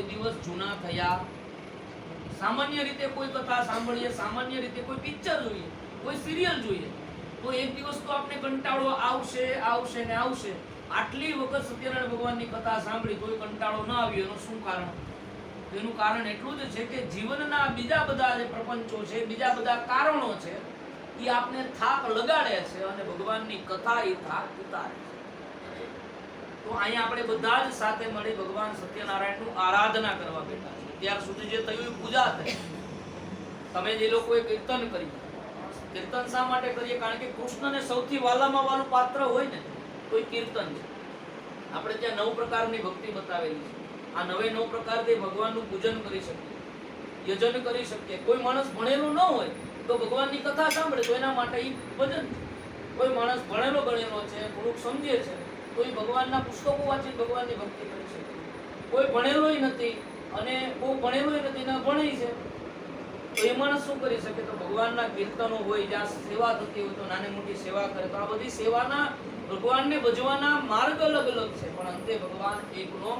દિવસ જૂના થયા. સામાન્ય રીતે કોઈ કથા સાંભળીએ, સામાન્ય રીતે કોઈ પિક્ચર જોઈએ, કોઈ સિરિયલ જોઈએ, તો એક દિવસ તો આપણે કંટાળો આવશે આવશે ને આવશે. આટલી વખત સત્યનારાયણ ભગવાનની કથા સાંભળી તોય કંટાળો ન આવ્યો. એનું શું કારણ? એનું કારણ એટલું જ છે કે જીવનના બીજા બધા જે પ્રપંચો છે, બીજા બધા કારણો છે, એ આપને થાક લગાડે છે અને ભગવાનની કથા એ થાક ઉતારે છે. તો અહીંયા આપણે બધા જ સાથે મળી ભગવાન સત્યનારાયણનું આરાધના કરવા બેઠા છે. ત્યાર સુધી જે થયું એ પૂજા થઈ. તમે જે લોકોએ કીર્તન કર્યું, કીર્તન શા માટે કરીએ? કારણ કે કૃષ્ણને સૌથી વાલામાં વાલું પાત્ર હોય ને તો એ કીર્તન છે. આપણે ત્યાં 9 પ્રકારની ભક્તિ બતાવેલી છે. આ 9 પ્રકારથી ભગવાનનું પૂજન કરી શકીએ, યજન કરી શકીએ. કોઈ માણસ ભણેલો ન હોય તો ભગવાનની કથા સાંભળે તો એના માટે એ ભજન. કોઈ માણસ ભણેલો ગણેલો છે, થોડુંક સમજે છે, તો એ ભગવાનના પુસ્તકો વાંચી ભગવાનની ભક્તિ કરી શકે. કોઈ ભણેલોય નથી અને કોઈ ભણેલોય નથી ને ભણી છે, તો એ માણસ શું કરી શકે? તો ભગવાનના કીર્તનો હોય, જ્યાં સેવા થતી હોય તો નાની મોટી સેવા કરે. તો આ બધી સેવાના, ભગવાનને ભજવાના માર્ગ અલગ અલગ છે, પણ અંતે ભગવાન એકનો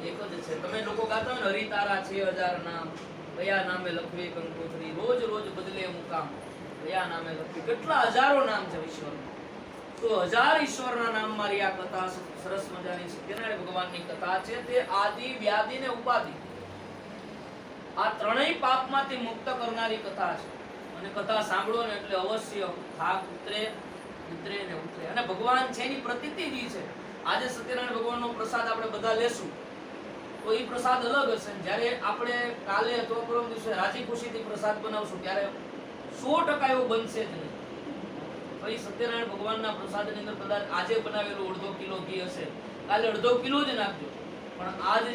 એક જ છે. તમે લોકો ગાતા હોય ને, હરિતારા 6000 નામ, કયા નામે લખવે કંકોત્રી, રોજ રોજ બદલે મુકામ, કયા નામે લખવી. કેટલા હજારો નામ છે ઈશ્વરના. તો 1000 ઈશ્વરના નામ મારી આ કથા સરસ મજાની સત્યનારાયણ ભગવાનની કથા છે. તે આદિ, વ્યાધિ ને ઉપાધિ, આ ત્રણેય પાપમાંથી મુક્ત કરનારી કથા છે. અને કથા સાંભળો ને એટલે અવશ્ય થાક ઉતરે, ઉતરે ને ઉતરે. અને ભગવાન છે એની પ્રતીતિ જ છે. આજે સત્યનારાયણ ભગવાનનો પ્રસાદ આપણે બધા લેશું તો એ પ્રસાદ અલગ હશે. જ્યારે આપણે કાલે અથવા પરમ દિવસે રાજી ખુશીથી પ્રસાદ બનાવશું ત્યારે 100% એવું બનશે જ નહીં. ભાઈ સત્યનારાયણ ભગવાનના પ્રસાદની અંદર કદાચ આજે બનાવેલું અડધો કિલો ઘી હશે, કાલે અડધો કિલો જ નાખજો, પણ આજ